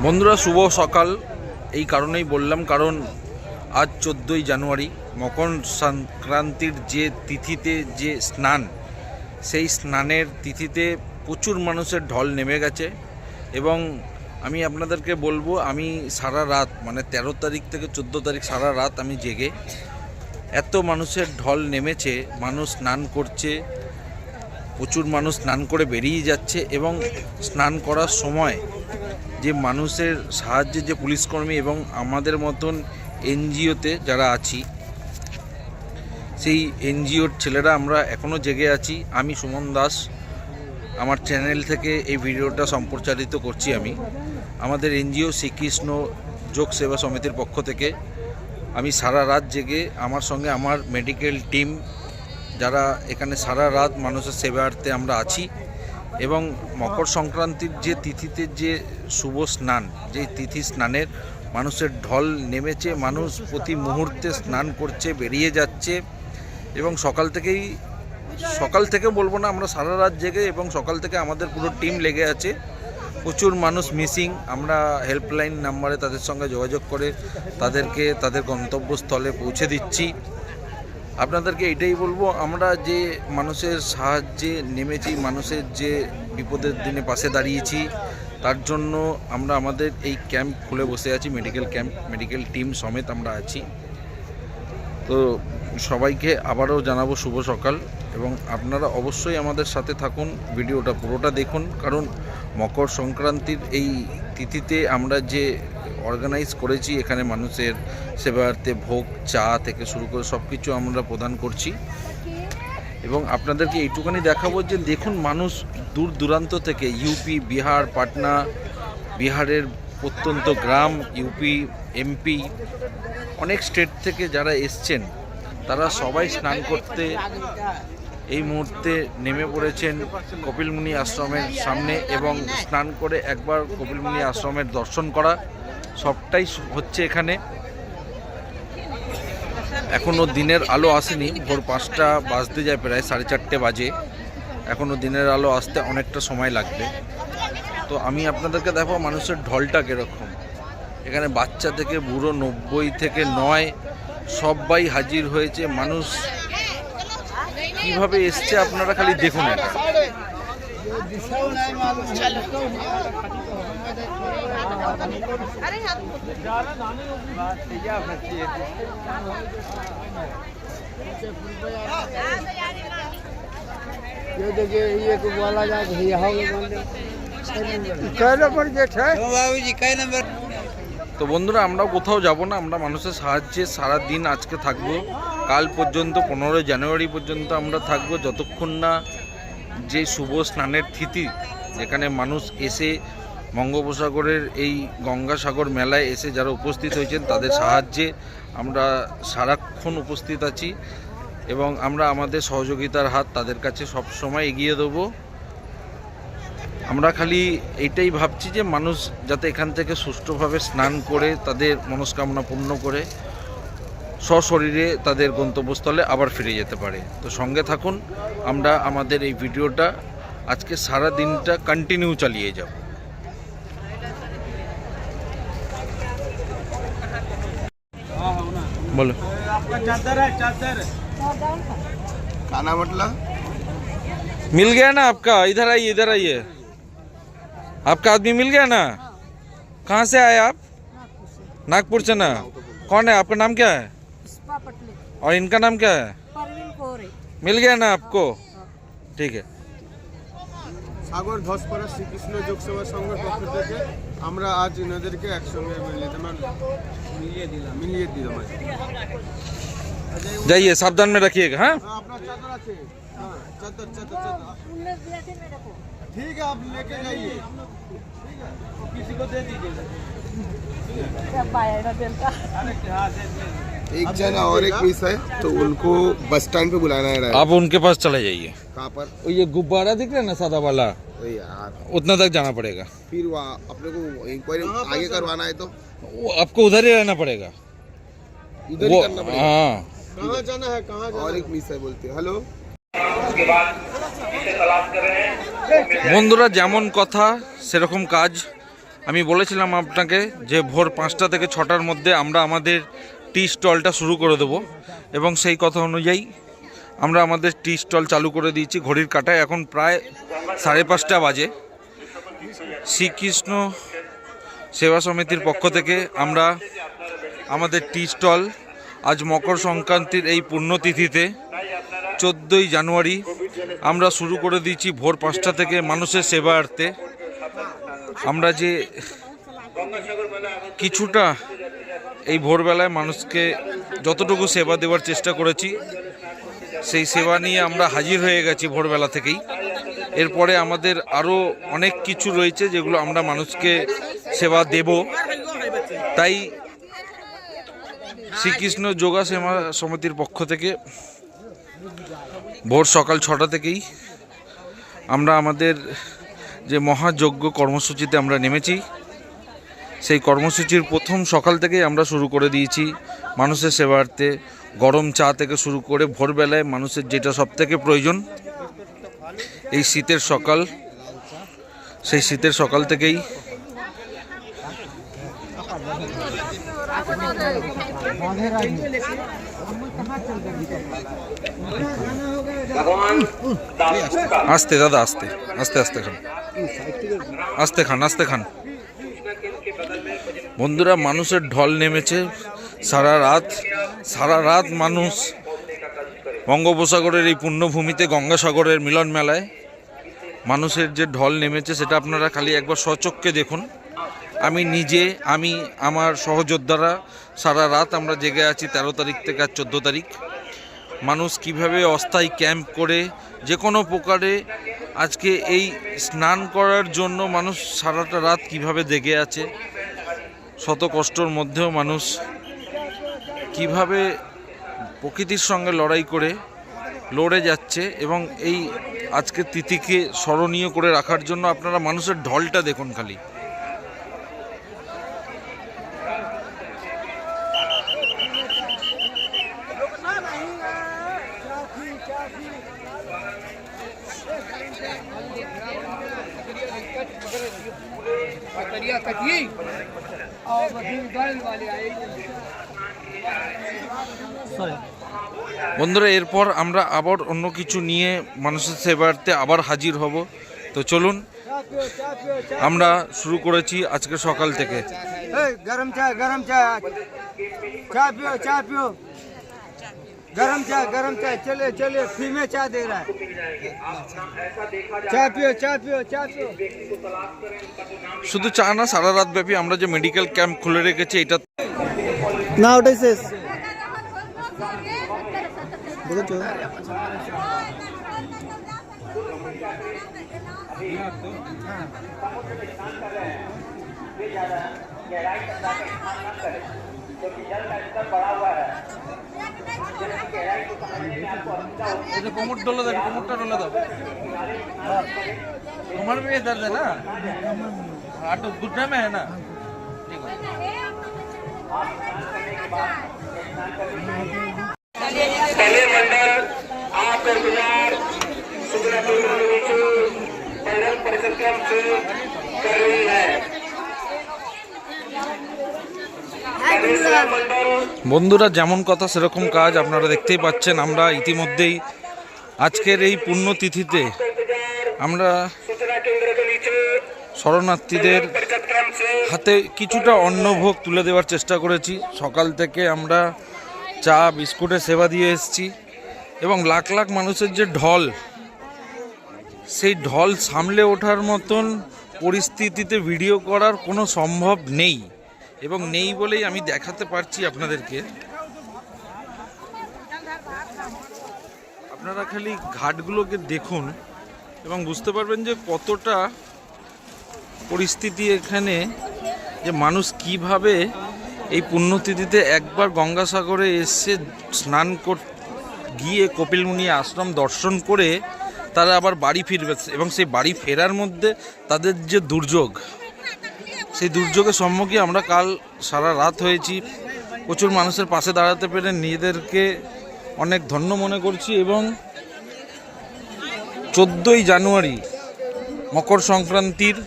বন্ধুরা শুভ সকাল এই কারণেই বললাম, কারণ আজ 14ই জানুয়ারি মকর সংক্রান্তির যে তিথিতে যে স্নান, সেই স্নানের তিথিতে প্রচুর মানুষের ঢল নেমে গেছে। এবং আমি আপনাদেরকে বলবো, আমি সারা রাত মানে 13 তারিখ থেকে 14 তারিখ সারা রাত আমি জেগে, এত মানুষের ঢল নেমেছে, মানুষ স্নান করছে, প্রচুর মানুষ স্নান করে বেরিয়ে যাচ্ছে। এবং স্নান করার সময় যে মানুষের সাহায্যে যে পুলিশকর্মী এবং আমাদের মতন এনজিওতে যারা আছি, সেই এনজিওর ছেলেরা আমরা এখনও জেগে আছি। আমি সুমন দাস, আমার চ্যানেল থেকে এই ভিডিওটা সম্প্রচারিত করছি। আমি আমাদের এনজিও শ্রীকৃষ্ণ যোগ সেবা সমিতির পক্ষ থেকে আমি সারা রাত জেগে, আমার সঙ্গে আমার মেডিকেল টিম যারা এখানে সারা রাত মানুষের সেবার্থে আমরা আছি। এবং মকর সংক্রান্তির যে তিথিতে যে শুভ স্নান, যে তিথি স্নানের মানুষের ঢল নেমেছে, মানুষ প্রতি মুহূর্তে স্নান করছে, বেরিয়ে যাচ্ছে। এবং সকাল থেকে বলবো না, আমরা সারা রাত জেগে এবং সকাল থেকে আমাদের পুরো টিম লেগে আছে। প্রচুর মানুষ মিসিং, আমরা হেল্পলাইন নাম্বারে তাদের সঙ্গে যোগাযোগ করে তাদেরকে তাদের গন্তব্যস্থলে পৌঁছে দিচ্ছি। আপনাদেরকে এটাই বলবো, আমরা যে মানুষের সাহায্যে নেমেছি, মানুষের যে বিপদের দিনে পাশে দাঁড়িয়েছি, তার জন্য আমরা আমাদের এই ক্যাম্প খুলে বসে আছি, মেডিকেল ক্যাম্প, মেডিকেল টিম সমেত আমরা আছি। তো সবাইকে আবারও জানাবো শুভ সকাল, এবং আপনারা অবশ্যই আমাদের সাথে থাকুন, ভিডিওটা পুরোটা দেখুন। কারণ মকর সংক্রান্তির এই তিথিতে আমরা যে অর্গানাইজ করেছি, এখানে মানুষের সেবার্থে ভোগ, চা থেকে শুরু করে সব কিছু আমরা প্রদান করছি। এবং আপনাদেরকে এইটুখানি দেখাবো যে দেখুন, মানুষ দূর দূরান্ত থেকে, ইউপি, বিহার, পাটনা, বিহারের প্রত্যন্ত গ্রাম, ইউপি, এমপি, অনেক স্টেট থেকে যারা এসছেন, তারা সবাই স্নান করতে এই মুহূর্তে নেমে পড়েছেন কপিলমুনি আশ্রমের সামনে। এবং স্নান করে একবার কপিলমুনি আশ্রমের দর্শন করা, সবটাই হচ্ছে এখানে। এখনও দিনের আলো আসেনি, ভোর 5টা বাজতে যায়, প্রায় 4:30 বাজে। এখনও দিনের আলো আসতে অনেকটা সময় লাগবে। তো আমি আপনাদেরকে দেখো মানুষের ঢলটা কীরকম। এখানে বাচ্চা থেকে বুড়ো, 90 থেকে 9 সবাই হাজির হয়েছে। মানুষ কিভাবে এসছে আপনারা খালি দেখুন। এটা देखिए ये को बोला जाए भैया हो नंबर। তো বন্ধুরা, আমরাও কোথাও যাব না, আমরা মানুষের সাহায্যে সারা দিন আজকে থাকবো, কাল পর্যন্ত 15 জানুয়ারি পর্যন্ত আমরা থাকবো, যতক্ষণ না যে শুভ স্নানের তিথি, যেখানে মানুষ এসে বঙ্গোপসাগরের এই গঙ্গাসাগর মেলায় এসে যারা উপস্থিত হয়েছেন, তাদের সাহায্যে আমরা সারাক্ষণ উপস্থিত আছি। এবং আমরা আমাদের সহযোগিতার হাত তাদের কাছে সব সময় এগিয়ে দেবো। আমরা খালি এইটাই ভাবছি যে মানুষ যাতে এখান থেকে সুষ্ঠুভাবে স্নান করে তাদের মনস্কামনা পূর্ণ করে সশরীরে তাদের গন্তব্যস্থলে আবার ফিরে যেতে পারে। তো সঙ্গে থাকুন, আমরা আমাদের এই ভিডিওটা আজকে সারা দিনটা কন্টিনিউ চালিয়ে যাব। बोलो चादर है चादर खाना मतलब मिल गया ना आपका? इधर आइए, इधर आइए। आपका आदमी मिल गया ना? कहाँ से आए आप? नागपुर से ना? कौन है आपका? नाम क्या है? और इनका नाम क्या है? मिल गया ना आपको? ठीक है। সাগর ধসপাড়া শ্রীকৃষ্ণ যোগ সেবা সংঘের পক্ষ থেকে আমরা আজ এনাদেরকে একসঙ্গে মিলিয়ে দিলাম। जाइए, सावधान में रखिएगा। हाँ, আপনার চাদর আছে? হ্যাঁ, চাদর ठीक है, आप लेके जाइए। ठीक है, किसी को दे दीजिएगा। एक जना और एक मिस है, तो उनको बस स्टैंड पे बुलाना है। आप उनके पास चले जाइए। कहाँ पर? ये गुब्बारा दिख रहा है ना, सादा वाला, यार उतना तक जाना पड़ेगा। फिर वहाँ अपने को इंक्वायरी आगे करवाना है, तो वो आपको उधर ही रहना पड़ेगा। इधर ही करना पड़ेगा। हाँ, कहाँ जाना है? कहाँ जाना? और एक मिस है बोलते हैं। हेलो, বন্ধুরা, যেমন কথা সেরকম কাজ। আমি বলেছিলাম আপনাকে যে ভোর 5টা থেকে 6টার মধ্যে আমরা আমাদের টি স্টলটা শুরু করে দেব, এবং সেই কথা অনুযায়ী আমরা আমাদের টি স্টল চালু করে দিয়েছি। ঘড়ির কাঁটায় এখন প্রায় 5:30 বাজে। শ্রীকৃষ্ণ সেবা সমিতির পক্ষ থেকে আমরা আমাদের টি স্টল আজ মকর সংক্রান্তির এই পুণ্যতিথিতে 14ই জানুয়ারি আমরা শুরু করে দিয়েছি ভোর 5টা থেকে মানুষের সেবার্থে। আমরা যে কিছুটা এই ভোরবেলায় মানুষকে যতটুকু সেবা দেওয়ার চেষ্টা করেছি, সেই সেবা নিয়ে আমরা হাজির হয়ে গেছি ভোরবেলা থেকেই। এরপরে আমাদের আরও অনেক কিছু রয়েছে যেগুলো আমরা মানুষকে সেবা দেব। তাই শ্রীকৃষ্ণ যোগা সেবা সমিতির পক্ষ থেকে ভোর সকাল 6টা থেকেই আমরা আমাদের যে মহাযজ্ঞ কর্মসূচিতে আমরা নেমেছি, সেই কর্মসূচির প্রথম সকাল থেকেই আমরা শুরু করে দিয়েছি মানুষের সেবার্থে। গরম চা থেকে শুরু করে ভোরবেলায় মানুষের যেটা সবথেকে প্রয়োজন, এই শীতের সকাল, সেই শীতের সকাল থেকেই আস্তে দাদা, আস্তে আস্তে আস্তে খান, আস্তে খান, আস্তে খান। বন্ধুরা, মানুষের ঢল নেমেছে সারা রাত মানুষ বঙ্গোপসাগরের এই পুণ্যভূমিতে গঙ্গাসাগরের মিলন মেলায় মানুষের যে ঢল নেমেছে সেটা আপনারা খালি একবার স্বচক্ষে দেখুন। আমি নিজে, আমার সহযোদ্ধারা সারা রাত আমরা জেগে আছি 13 তারিখ থেকে আর 14 তারিখ। মানুষ কিভাবে অস্থায়ী ক্যাম্প করে যে কোনো প্রকারে আজকে এই স্নান করার জন্য মানুষ সারাটা রাত কিভাবে জেগে আছে, শত কষ্টর মধ্যেও মানুষ কিভাবে প্রকৃতির সঙ্গে লড়াই করে লড়ে যাচ্ছে, এবং এই আজকের তিথিকে স্মরণীয় করে রাখার জন্য আপনারা মানুষের ঢলটা দেখুন খালি। বন্ধুরা, এরপর আমরা আবার অন্য কিছু নিয়ে মানুষের সেবার্থে আবার হাজির হব। তো চলুন, আমরা শুরু করেছি আজকে সকাল থেকে। গরম চা, গরম চা, চা পিও, চা পিও, गरम चाय चलिए चलिए फ्री में चाय दे रहा है। चाय पियो, चाय पियो, चाय पियो। শুধু চা না, সারা রাত ব্যাপী আমরা যে মেডিকেল ক্যাম্প খুলে রেখেছি এটা না, ওটাই শেষ। দেখেছো কোমর ডলে দাও, কোমরটা ডলে দাও। कमर में दर्द है ना, हाँ तो घुटने में है ना, ठीक है। पहले मंडल आप इंतजार सूचना केंद्र नीचे बजरंग परिषद कैंप से कर रही है। বন্ধুরা, যেমন কথা সেরকম কাজ, আপনারা দেখতেই পাচ্ছেন। আমরা ইতিমধ্যেই আজকের এই পুণ্যতিথিতে আমরা শরণার্থীদের হাতে কিছুটা অন্নভোগ তুলে দেওয়ার চেষ্টা করেছি। সকাল থেকে আমরা চা বিস্কুটের সেবা দিয়ে এসেছি, এবং লাখ লাখ মানুষের যে ঢল, সেই ঢল সামলে ওঠার মতন পরিস্থিতিতে ভিডিও করার কোনো সম্ভব নেই, এবং নেই বলেই আমি দেখাতে পারছি আপনাদেরকে। আপনারা খালি ঘাটগুলোকে দেখুন এবং বুঝতে পারবেন যে কতটা পরিস্থিতি এখানে, যে মানুষ কিভাবে এই পুণ্যতিথিতে একবার গঙ্গাসাগরে এসে স্নান গিয়ে কপিলমুনি আশ্রম দর্শন করে তারা আবার বাড়ি ফিরবে, এবং সেই বাড়ি ফেরার মধ্যে তাদের যে দুর্যোগ, সেই দুর্যোগের সম্মুখে আমরা কাল সারা রাত হয়েছি। প্রচুর মানুষের পাশে দাঁড়াতে পেরে নিজেদেরকে অনেক ধন্য মনে করছি, এবং 14ই জানুয়ারি মকর সংক্রান্তির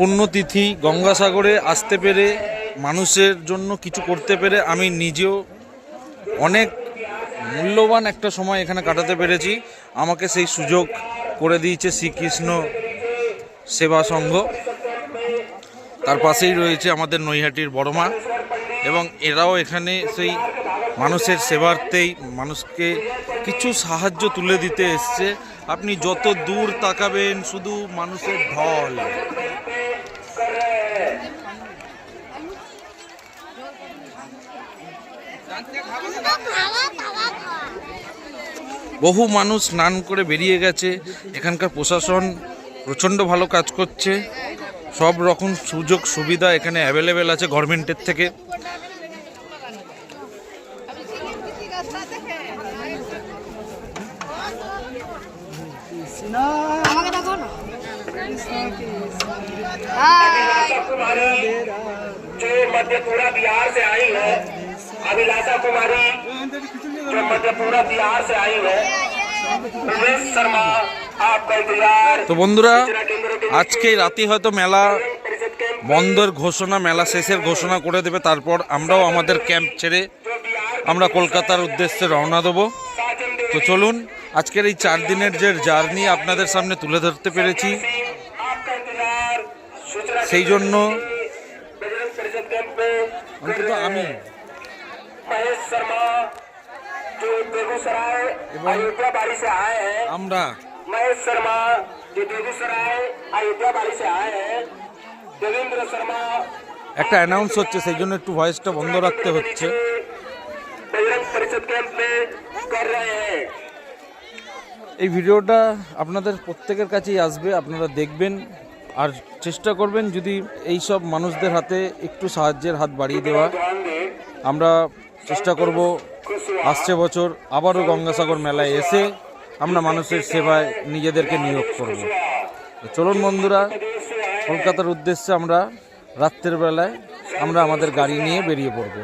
পুণ্যতিথি গঙ্গাসাগরে আসতে পেরে, মানুষের জন্য কিছু করতে পেরে আমি নিজেও অনেক মূল্যবান একটা সময় এখানে কাটাতে পেরেছি। আমাকে সেই সুযোগ করে দিয়েছে শ্রীকৃষ্ণ সেবা সংঘ। তার পাশেই রয়েছে আমাদের নৈহাটির বড়মা, এবং এরাও এখানে সেই মানুষের সেবার্থেই মানুষকে কিছু সাহায্য তুলে দিতে এসছে। আপনি যত দূর তাকাবেন শুধু মানুষের ঢল। বহু মানুষ স্নান করে বেরিয়ে গেছে। এখানকার প্রশাসন প্রচণ্ড ভালো কাজ করছে। সব রকম সুযোগ সুবিধা এখানে অ্যাভেলেবেল আছে গভর্নমেন্টের থেকে। जो मध्यपुरा बिहार से आई है, अभिलाषा कुमारी जो मध्यपुरा बिहार से आई है, उमेश शर्मा आपका इंतजार। তো বন্ধুরা, আজকে রাতে হয়তো মেলা বন্ধের ঘোষণা, মেলা শেষের ঘোষণা করে দেবে। তারপর আমরাও আমাদের ক্যাম্প ছেড়ে আমরা কলকাতার উদ্দেশ্যে রওনা দেবো। তো চলুন, আজকের এই 4 দিনের যে জার্নি আপনাদের সামনে তুলে ধরতে পেরেছি, সেই জন্য অন্তত আমি महेश शर्मा जो बेगूसराय अयोध्या बाड़ी से आए हैं, আমরা महेश शर्मा जो बेगूसराय अयोध्या बाड़ी से आए हैं, देवेंद्र शर्मा একটা অ্যানাউন্স হচ্ছে, সেই জন্য একটু ভয়েসটা বন্ধ রাখতে হচ্ছে। बजरंग परिषद कैंप में कर रहे हैं। এই ভিডিওটা আপনাদের প্রত্যেকের কাছেই আসবে, আপনারা দেখবেন আর চেষ্টা করবেন যদি এই সব মানুষদের হাতে একটু সাহায্যের হাত বাড়িয়ে দেওয়া। আমরা চেষ্টা করব আসছে বছর আবারও গঙ্গাসাগর মেলায় এসে আমরা মানুষের সেবায় নিজেদেরকে নিয়োগ করব। চলুন বন্ধুরা, কলকাতার উদ্দেশ্যে আমরা রাত্রের বেলায় আমরা আমাদের গাড়ি নিয়ে বেরিয়ে পড়ব।